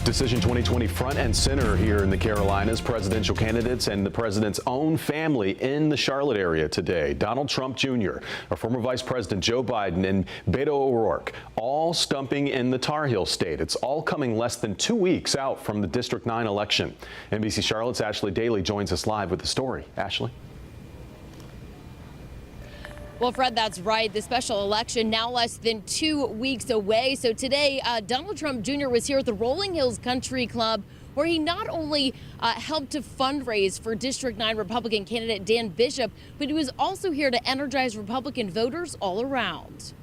Decision 2020 front and center here in the Carolinas. Presidential candidates and the president's own family in the Charlotte area today. Donald Trump Jr., our former Vice President Joe Biden, and Beto O'Rourke, all stumping in the Tar Heel state. It's all coming less than 2 weeks out from the District 9 election. NBC Charlotte's Ashley Daly joins us live with the story. Ashley? Well, Fred, that's right. The special election now less than 2 weeks away. So today, Donald Trump Jr. was here at the Rolling Hills Country Club, where he not only helped to fundraise for District 9 Republican candidate Dan Bishop, but he was also here to energize Republican voters all around.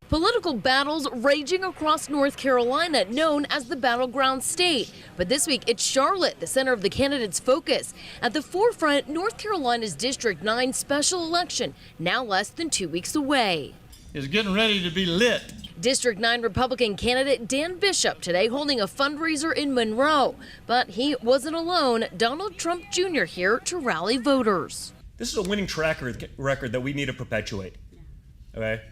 Political battles raging across North Carolina, known as the battleground state. But this week, it's Charlotte, the center of the candidates' focus. At the forefront, North Carolina's District 9 special election, now less than 2 weeks away. Is getting ready to be lit. District 9 Republican candidate Dan Bishop today holding a fundraiser in Monroe. But he wasn't alone. Donald Trump Jr. here to rally voters. This is a winning track record that we need to perpetuate. Okay?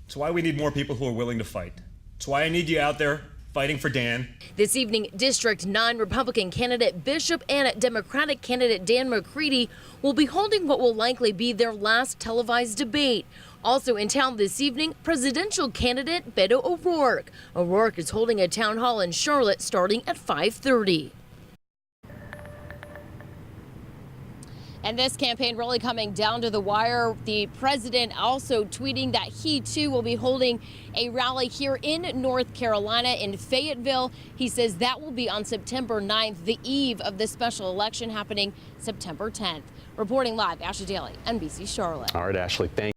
It's why we need more people who are willing to fight. It's why I need you out there fighting for Dan. This evening, District 9 Republican candidate Bishop and Democratic candidate Dan McCready will be holding what will likely be their last televised debate. Also in town this evening, presidential candidate Beto O'Rourke. O'Rourke is holding a town hall in Charlotte starting at 5:30. And this campaign really coming down to the wire. The president also tweeting that he too will be holding a rally here in North Carolina in Fayetteville. He says that will be on September 9th, the eve of the special election happening September 10th. Reporting live, Ashley Daly, NBC Charlotte. All right, Ashley, thank you.